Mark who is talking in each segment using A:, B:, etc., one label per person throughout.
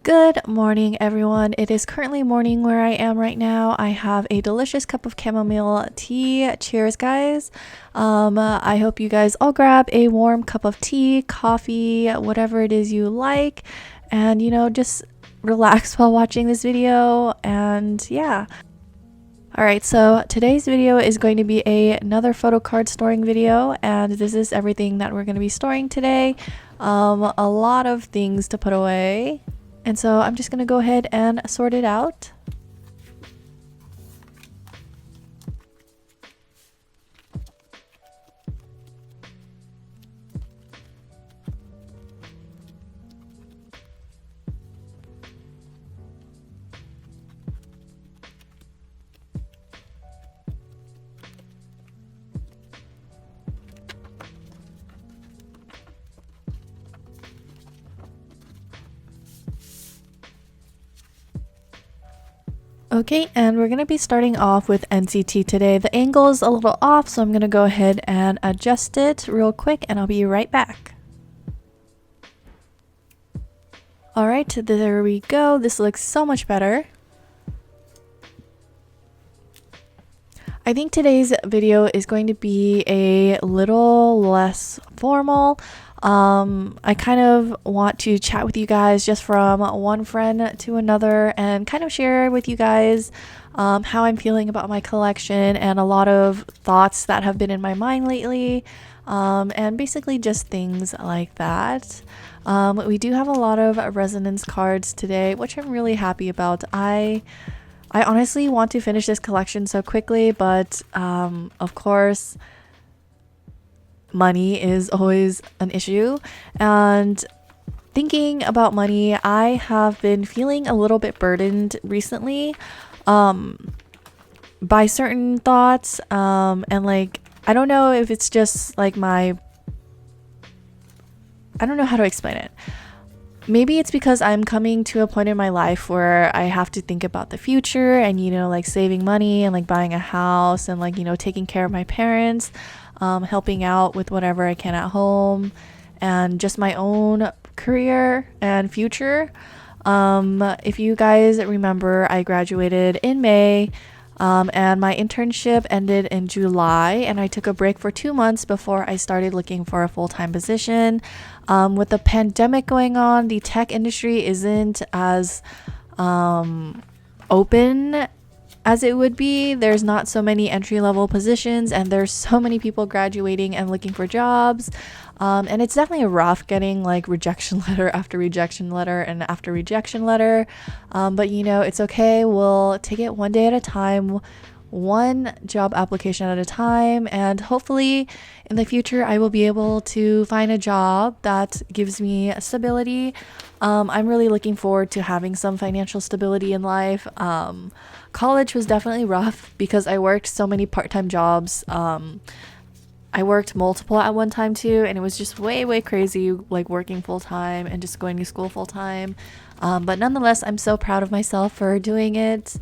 A: Good morning, everyone. It is currently morning where I am right now. I have a delicious cup of chamomile tea. Cheers, guys. I hope you guys all grab a warm cup of tea, coffee, whatever it is you like, and just relax while watching this video. And yeah. Alright, so today's video is going to be another photo card storing video, and this is everything that we're going to be storing today. A lot of things to put away. And so I'm just going to go ahead and sort it out. Okay, and we're going to be starting off with NCT today. The angle is a little off, so I'm going to go ahead and adjust it real quick, and I'll be right back. Alright, there we go. This looks so much better. I think today's video is going to be a little less formal. I kind of want to chat with you guys just from one friend to another and kind of share with you guys how I'm feeling about my collection and a lot of thoughts that have been in my mind lately, and basically just things like that. We do have a lot of resonance cards today, which I'm really happy about. I honestly want to finish this collection so quickly, but of course, money is always an issue. And thinking about money, I have been feeling a little bit burdened recently by certain thoughts. And like, I don't know if it's just like I don't know how to explain it. Maybe it's because I'm coming to a point in my life where I have to think about the future and, like saving money and like buying a house and like, taking care of my parents, helping out with whatever I can at home, and just my own career and future. If you guys remember, I graduated in May, and my internship ended in July, and I took a break for 2 months before I started looking for a full-time position. With the pandemic going on, the tech industry isn't as open as it would be. There's not so many entry-level positions, and there's so many people graduating and looking for jobs. And it's definitely rough getting like rejection letter after rejection letter and after rejection letter. But it's okay. We'll take it one day at a time, one job application at a time, and hopefully in the future I will be able to find a job that gives me stability. I'm really looking forward to having some financial stability in life. College was definitely rough because I worked so many part-time jobs. I worked multiple at one time too, and it was just way crazy, like working full-time and just going to school full-time. But nonetheless, I'm so proud of myself for doing it.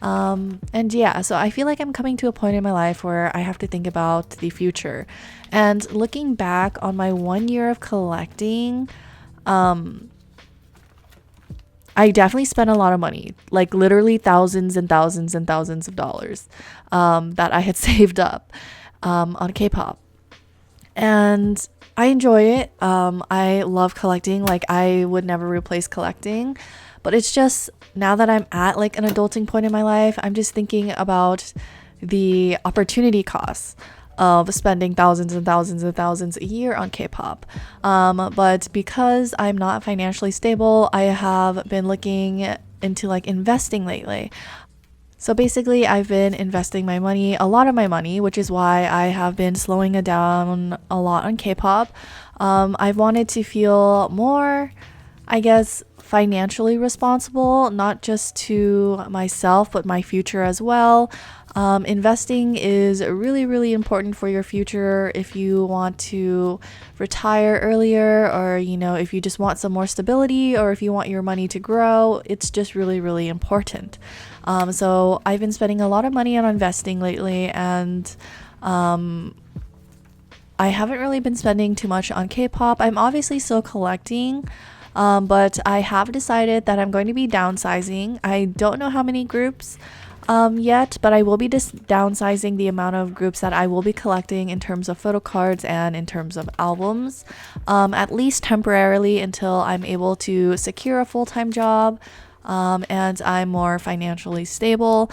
A: And yeah, so I feel like I'm coming to a point in my life where I have to think about the future. And looking back on my 1 year of collecting, I definitely spent a lot of money, like literally thousands and thousands and thousands of dollars that I had saved up on Kpop. And I enjoy it. I love collecting. Like, I would never replace collecting. But it's just, now that I'm at like an adulting point in my life, I'm just thinking about the opportunity costs of spending thousands and thousands and thousands a year on Kpop. But because I'm not financially stable, I have been looking into like investing lately. So basically, I've been investing my money, a lot of my money, which is why I have been slowing it down a lot on Kpop. I've wanted to feel more, I guess, financially responsible, not just to myself, but my future as well. Investing is really important for your future if you want to retire earlier, or if you just want some more stability, or if you want your money to grow. It's just really important. So I've been spending a lot of money on investing lately, and I haven't really been spending too much on K-pop. I'm obviously still collecting, but I have decided that I'm going to be downsizing. I don't know how many groups yet, but I will be just downsizing the amount of groups that I will be collecting in terms of photo cards and in terms of albums, at least temporarily until I'm able to secure a full-time job and I'm more financially stable.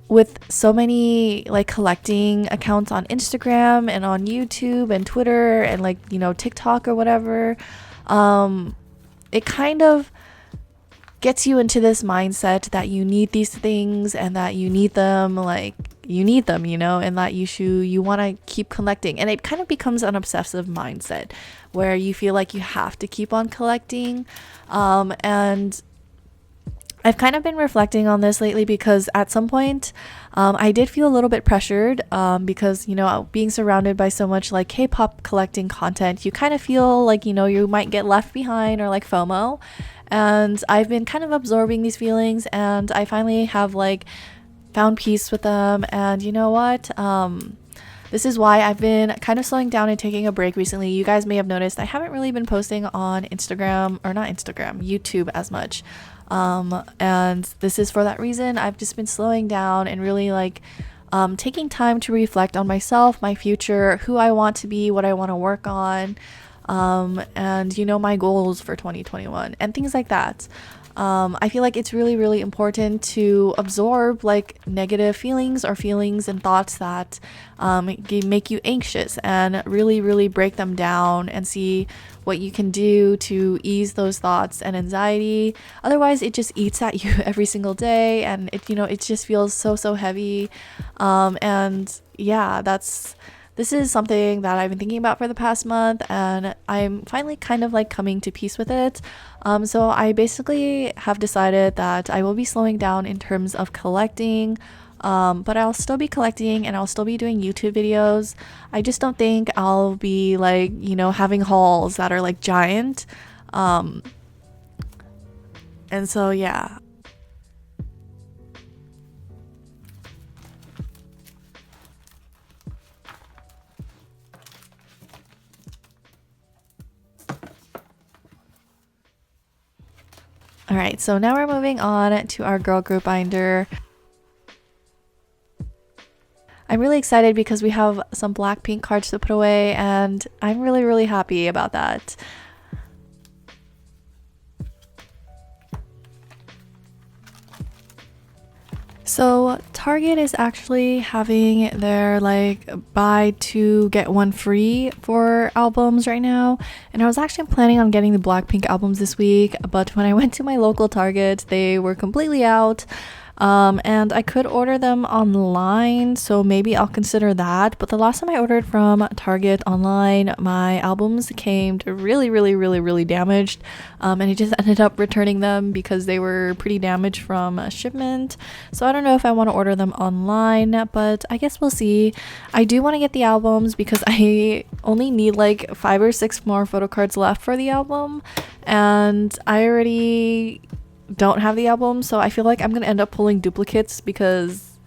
A: With so many like collecting accounts on Instagram and on YouTube and Twitter and like, TikTok or whatever, it kind of gets you into this mindset that you need these things and that you need them, like you need them, and that you want to keep collecting. And it kind of becomes an obsessive mindset where you feel like you have to keep on collecting. And I've kind of been reflecting on this lately because at some point I did feel a little bit pressured because, being surrounded by so much like K-pop collecting content, you kind of feel like, you might get left behind or like FOMO. And I've been kind of absorbing these feelings and I finally have like found peace with them. And you know what? This is why I've been kind of slowing down and taking a break recently. You guys may have noticed I haven't really been posting on YouTube as much. And this is for that reason. I've just been slowing down and really like taking time to reflect on myself, my future, who I want to be, what I want to work on, and my goals for 2021 and things like that. I feel like it's really, really important to absorb like negative feelings or feelings and thoughts that make you anxious and really, really break them down and see what you can do to ease those thoughts and anxiety. Otherwise, it just eats at you every single day and it just feels so heavy. And yeah, this is something that I've been thinking about for the past month and I'm finally kind of like coming to peace with it. So I basically have decided that I will be slowing down in terms of collecting, but I'll still be collecting and I'll still be doing YouTube videos. I just don't think I'll be like, having hauls that are like giant. And so, yeah. All right, so now we're moving on to our girl group binder. I'm really excited because we have some Blackpink cards to put away and I'm really, really happy about that. So Target is actually having their like buy two get one free for albums right now, and I was actually planning on getting the Blackpink albums this week, but when I went to my local Target they were completely out. And I could order them online, so maybe I'll consider that. But the last time I ordered from Target online, my albums came really, really, really, really damaged. And I just ended up returning them because they were pretty damaged from shipment. So I don't know if I want to order them online, but I guess we'll see. I do want to get the albums because I only need like 5 or 6 more photo cards left for the album. And I already don't have the album, so I feel like I'm gonna end up pulling duplicates because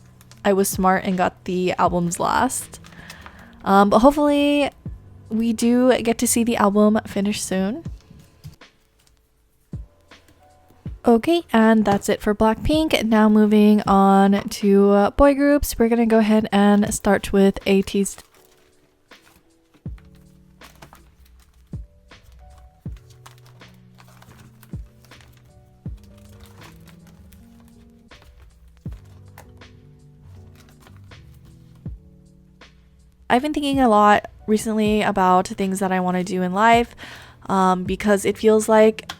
A: I was smart and got the albums last. But hopefully we do get to see the album finished soon. Okay, and that's it for Blackpink. Now moving on to boy groups, we're gonna go ahead and start with AT's. I've been thinking a lot recently about things that I want to do in life because it feels like,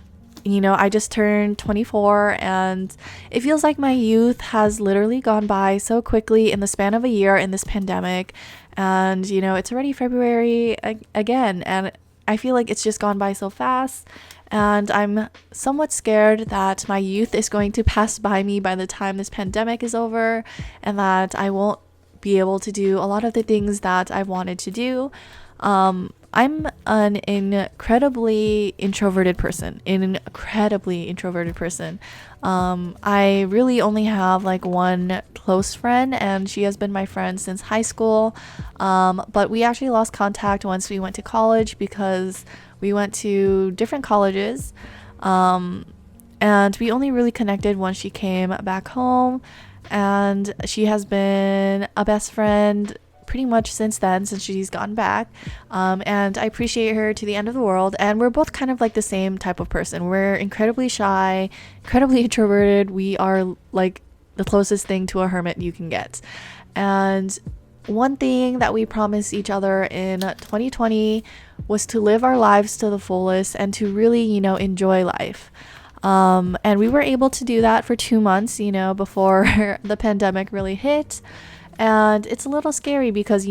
A: I just turned 24 and it feels like my youth has literally gone by so quickly in the span of a year in this pandemic. And, it's already February again, and I feel like it's just gone by so fast. And I'm somewhat scared that my youth is going to pass by me by the time this pandemic is over and that I won't be able to do a lot of the things that I wanted to do. I'm an incredibly introverted person. I really only have like one close friend, and she has been my friend since high school. But we actually lost contact once we went to college because we went to different colleges. Um, and we only really connected once she came back home, and she has been a best friend pretty much since then, since she's gotten back. And I appreciate her to the end of the world. And we're both kind of like the same type of person. We're incredibly shy, incredibly introverted. We are like the closest thing to a hermit you can get. And one thing that we promised each other in 2020 was to live our lives to the fullest and to really, enjoy life. And we were able to do that for 2 months, before the pandemic really hit. And it's a little scary because,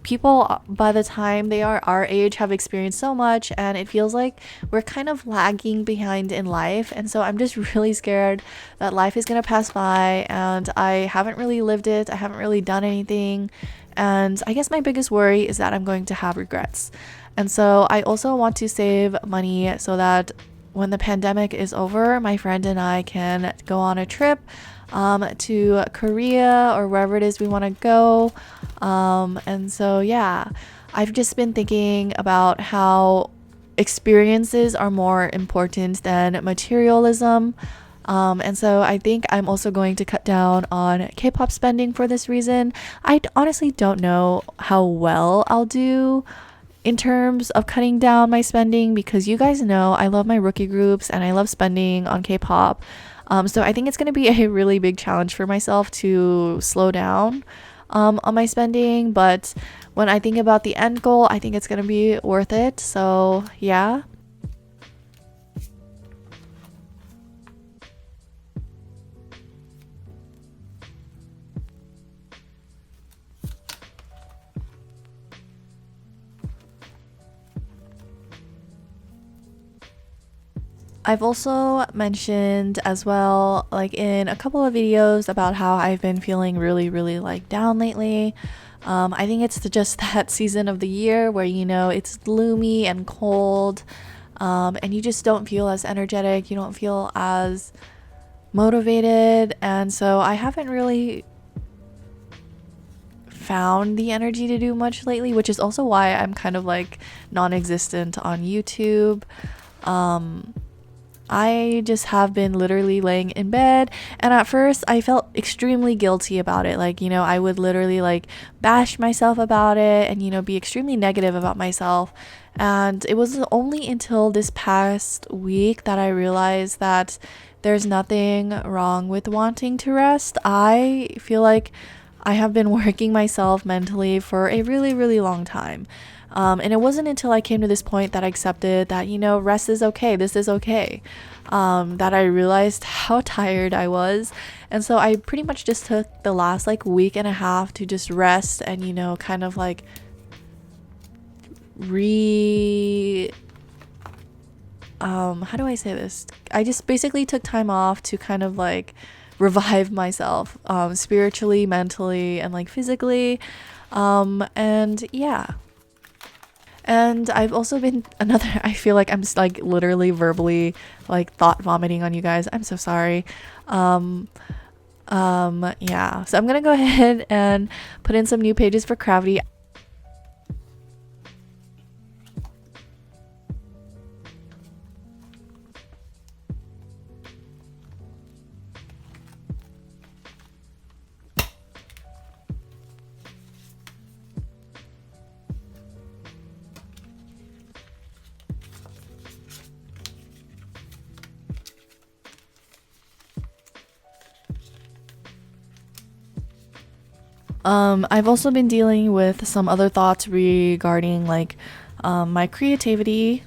A: people by the time they are our age have experienced so much, and it feels like we're kind of lagging behind in life. And so I'm just really scared that life is going to pass by and I haven't really lived it. I haven't really done anything. And I guess my biggest worry is that I'm going to have regrets. And so I also want to save money so that when the pandemic is over, my friend and I can go on a trip to Korea or wherever it is we want to go. And so, yeah, I've just been thinking about how experiences are more important than materialism. And so I think I'm also going to cut down on K-pop spending for this reason. I honestly don't know how well I'll do in terms of cutting down my spending, because you guys know I love my rookie groups and I love spending on K-pop. So I think it's going to be a really big challenge for myself to slow down on my spending. But when I think about the end goal, I think it's going to be worth it. So yeah. I've also mentioned as well, like in a couple of videos, about how I've been feeling really, really like down lately. I think it's just that season of the year where, it's gloomy and cold, and you just don't feel as energetic. You don't feel as motivated. And so I haven't really found the energy to do much lately, which is also why I'm kind of like non existent on YouTube. I just have been literally laying in bed, and at first I felt extremely guilty about it. Like, I would literally like bash myself about it and, be extremely negative about myself. And it was only until this past week that I realized that there's nothing wrong with wanting to rest. I feel like I have been working myself mentally for a really, really long time. And it wasn't until I came to this point that I accepted that, rest is okay. This is okay. That I realized how tired I was. And so I pretty much just took the last like week and a half to just rest and, kind of like how do I say this? I just basically took time off to kind of like revive myself, spiritually, mentally, and like physically. And yeah. And I've also been I feel like I'm just like literally verbally like thought vomiting on you guys. I'm so sorry. Yeah. So I'm gonna go ahead and put in some new pages for Gravity. I've also been dealing with some other thoughts regarding like my creativity.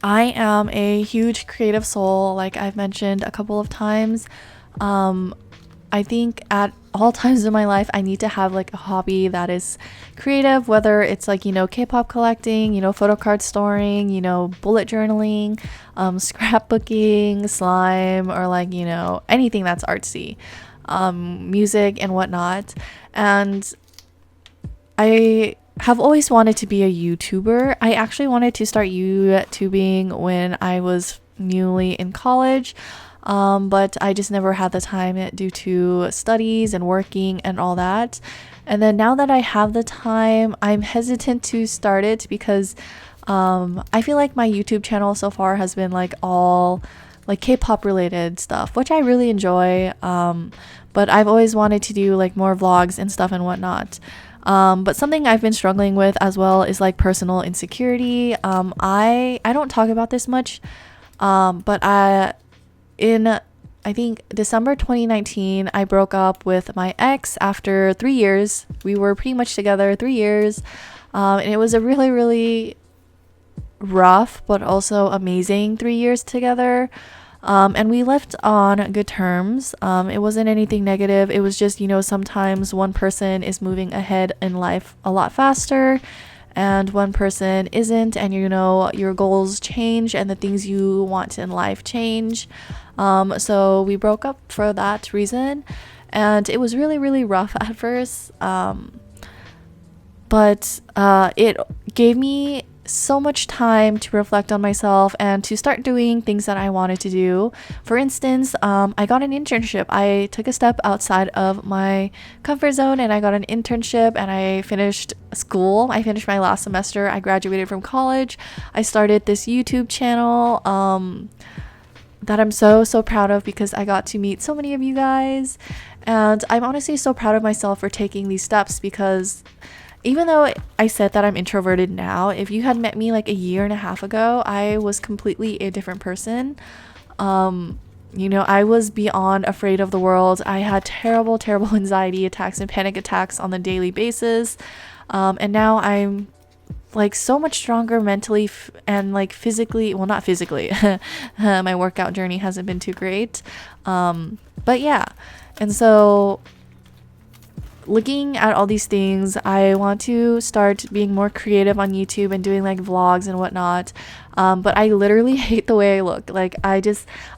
A: I am a huge creative soul, like I've mentioned a couple of times. Um, I think at all times in my life, I need to have like a hobby that is creative, whether it's like, K-pop collecting, photocard storing, bullet journaling, scrapbooking, slime, or like, anything that's artsy, music and whatnot. And I have always wanted to be a YouTuber. I actually wanted to start YouTubing when I was newly in college, but I just never had the time due to studies and working and all that. And then now that I have the time, I'm hesitant to start it because I feel like my YouTube channel so far has been like all like K-pop related stuff, which I really enjoy. But I've always wanted to do like more vlogs and stuff and whatnot. But something I've been struggling with as well is like personal insecurity. I don't talk about this much, but I think December 2019, I broke up with my ex after 3 years. We were pretty much together 3 years, and it was a really, really rough but also amazing 3 years together. And we left on good terms. It wasn't anything negative. It was just, sometimes one person is moving ahead in life a lot faster and one person isn't, and your goals change and the things you want in life change. So we broke up for that reason, and it was really, really rough at first. But it gave me so much time to reflect on myself and to start doing things that I wanted to do. For instance, I got an internship. I took a step outside of my comfort zone and I got an internship, and I finished school. I finished my last semester. I graduated from college. I started this YouTube channel that I'm so, so proud of because I got to meet so many of you guys. And I'm honestly so proud of myself for taking these steps because even though I said that I'm introverted now, if you had met me like a year and a half ago, I was completely a different person. I was beyond afraid of the world. I had terrible, terrible anxiety attacks and panic attacks on the daily basis. And now I'm like so much stronger mentally and like physically. Well, not physically. My workout journey hasn't been too great. But yeah. And so looking at all these things, I want to start being more creative on YouTube and doing like vlogs and whatnot. But I literally hate the way I look. Like I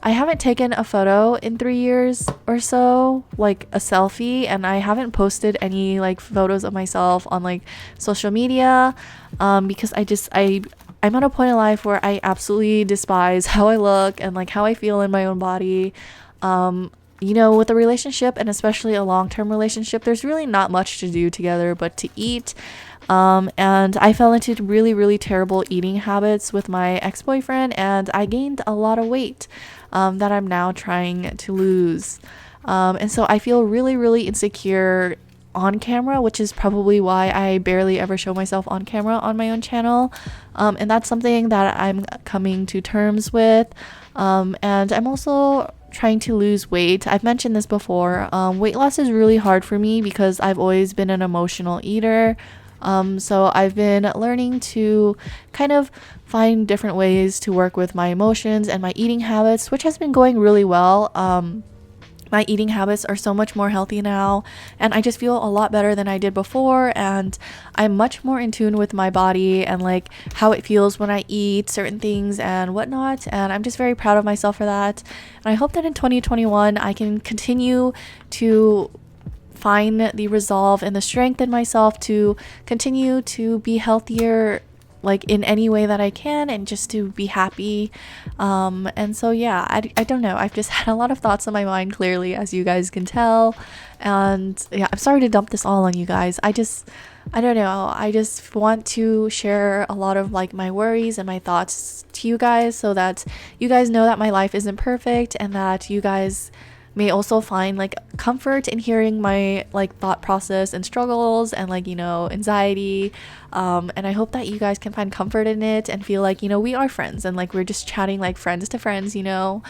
A: haven't taken a photo in 3 years or so, like a selfie, and I haven't posted any like photos of myself on like social media, because I'm at a point in life where I absolutely despise how I look and like how I feel in my own body. With a relationship, and especially a long-term relationship, there's really not much to do together but to eat. And I fell into really, really terrible eating habits with my ex-boyfriend, and I gained a lot of weight that I'm now trying to lose. And so I feel really, really insecure on camera, which is probably why I barely ever show myself on camera on my own channel. And that's something that I'm coming to terms with. And I'm also trying to lose weight. I've mentioned this before. Weight loss is really hard for me because I've always been an emotional eater. So I've been learning to kind of find different ways to work with my emotions and my eating habits, which has been going really well. My eating habits are so much more healthy now, and I just feel a lot better than I did before, and I'm much more in tune with my body and like how it feels when I eat certain things and whatnot, and I'm just very proud of myself for that. And I hope that in 2021 I can continue to find the resolve and the strength in myself to continue to be healthier, like in any way that I can, and just to be happy. And so yeah, I don't know, I've just had a lot of thoughts on my mind, clearly, as you guys can tell. And yeah, I'm sorry to dump this all on you guys. I don't know, I just want to share a lot of like my worries and my thoughts to you guys, so that you guys know that my life isn't perfect, and that you guys may also find like comfort in hearing my like thought process and struggles and like anxiety, and I hope that you guys can find comfort in it and feel like we are friends and like we're just chatting like friends to friends. And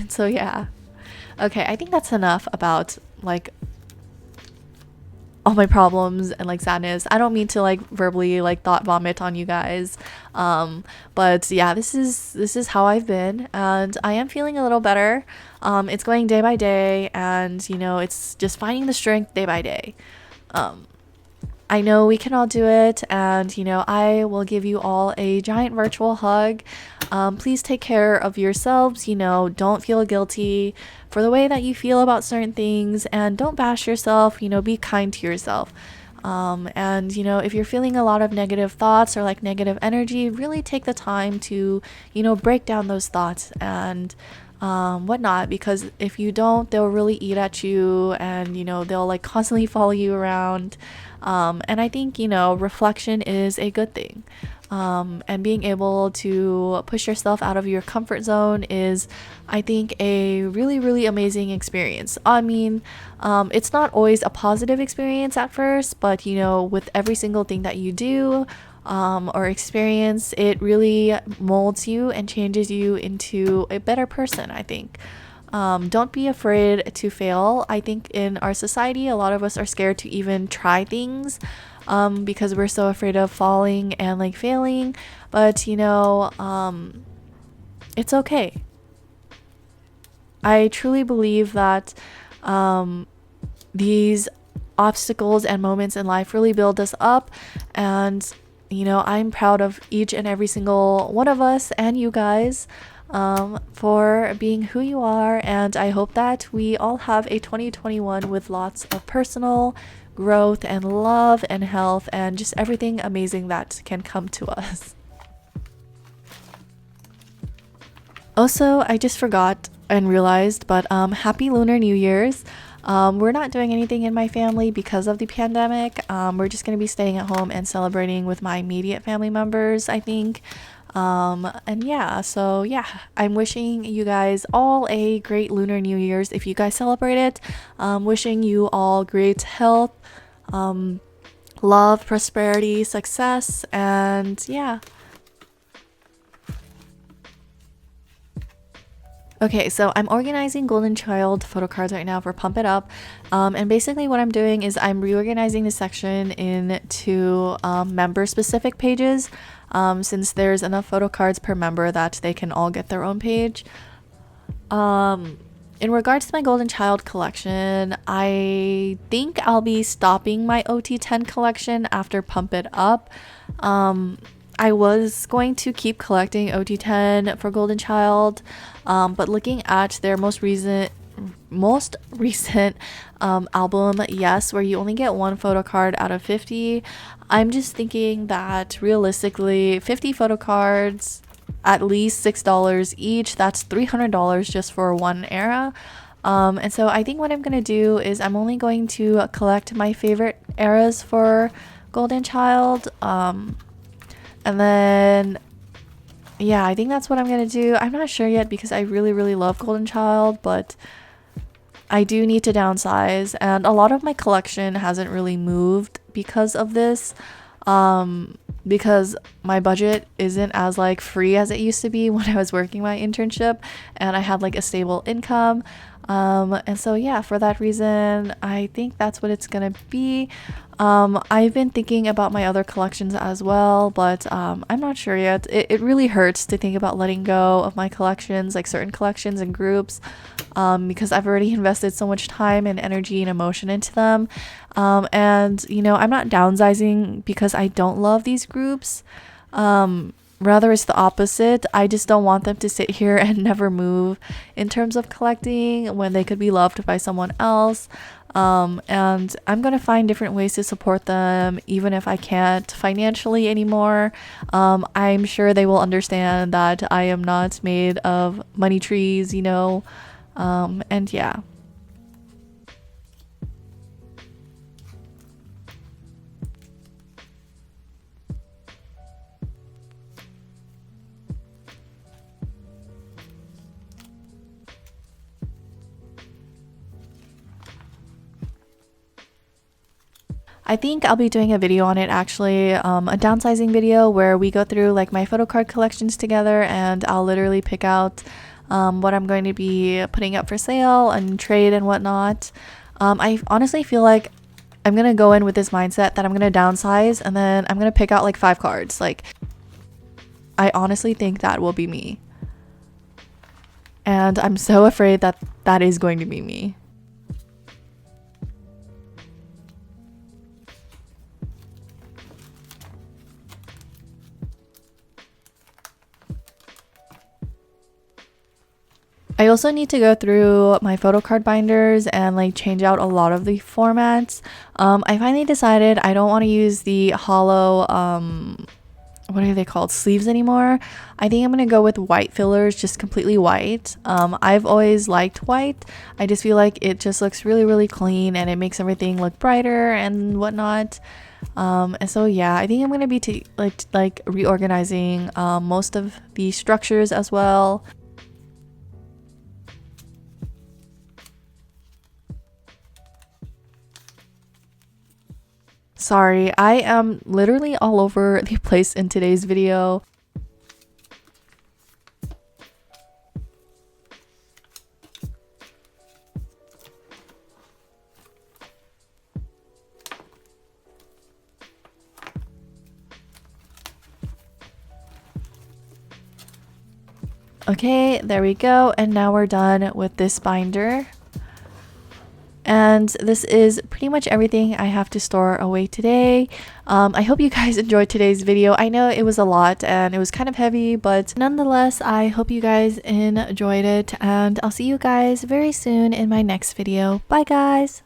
A: so yeah, okay, I think that's enough about like all my problems and like sadness. I don't mean to like verbally like thought vomit on you guys, but yeah, this is how I've been, and I am feeling a little better. It's going day by day, and it's just finding the strength day by day. I know we can all do it, and I will give you all a giant virtual hug. Please take care of yourselves. Don't feel guilty for the way that you feel about certain things, and don't bash yourself. Be kind to yourself. And you know, if you're feeling a lot of negative thoughts or like negative energy, really take the time to, you know, break down those thoughts and whatnot, because if you don't, they'll really eat at you, and you know, they'll like constantly follow you around. And I think, you know, reflection is a good thing. And being able to push yourself out of your comfort zone is, I think, a really, really amazing experience. I mean, it's not always a positive experience at first, but you know, with every single thing that you do or experience, it really molds you and changes you into a better person, I think. Don't be afraid to fail. I think in our society, a lot of us are scared to even try things because we're so afraid of falling and like failing. But you know, it's okay. I truly believe that these obstacles and moments in life really build us up, and you know, I'm proud of each and every single one of us and you guys for being who you are. And I hope that we all have a 2021 with lots of personal growth and love and health and just everything amazing that can come to us. Also, I just forgot and realized, but happy Lunar New Year's. We're not doing anything in my family because of the pandemic. We're just going to be staying at home and celebrating with my immediate family members, I think. And yeah, so yeah, I'm wishing you guys all a great Lunar New Year's if you guys celebrate it. Wishing you all great health, love, prosperity, success, and yeah. Okay, so I'm organizing Golden Child photo cards right now for Pump It Up. And basically what I'm doing is I'm reorganizing the section into member-specific pages, since there's enough photo cards per member that they can all get their own page. In regards to my Golden Child collection, I think I'll be stopping my OT10 collection after Pump It Up. I was going to keep collecting OT10 for Golden Child, but looking at their most recent album, Yes, where you only get one photo card out of 50, I'm just thinking that realistically 50 photo cards, at least $6 each, that's $300 just for one era. And so I think what I'm gonna do is I'm only going to collect my favorite eras for Golden Child, and then yeah, I think that's what I'm gonna do. I'm not sure yet because I really, really love Golden Child, but I do need to downsize, and a lot of my collection hasn't really moved because of this. Because my budget isn't as like free as it used to be when I was working my internship and I had like a stable income. And so yeah, for that reason, I think that's what it's gonna be. I've been thinking about my other collections as well, but I'm not sure yet. It really hurts to think about letting go of my collections, like certain collections and groups, because I've already invested so much time and energy and emotion into them. And you know, I'm not downsizing because I don't love these groups. Rather, it's the opposite. I just don't want them to sit here and never move in terms of collecting when they could be loved by someone else. And I'm going to find different ways to support them, even if I can't financially anymore. I'm sure they will understand that I am not made of money trees, you know. And yeah. I think I'll be doing a video on it actually, a downsizing video where we go through like my photo card collections together, and I'll literally pick out what I'm going to be putting up for sale and trade and whatnot. I honestly feel like I'm gonna go in with this mindset that I'm gonna downsize and then I'm gonna pick out like 5 cards. Like, I honestly think that will be me. And I'm so afraid that that is going to be me. I also need to go through my photo card binders and like change out a lot of the formats. I finally decided I don't want to use the hollow what are they called, sleeves anymore. I think I'm gonna go with white fillers, just completely white. I've always liked white. I just feel like it just looks really clean and it makes everything look brighter and whatnot. And so yeah, I think I'm gonna be like reorganizing most of the structures as well. Sorry, I am literally all over the place in today's video. Okay, there we go. And now we're done with this binder. And this is pretty much everything I have to store away today. I hope you guys enjoyed today's video. I know it was a lot and it was kind of heavy, but nonetheless, I hope you guys enjoyed it. And I'll see you guys very soon in my next video. Bye, guys!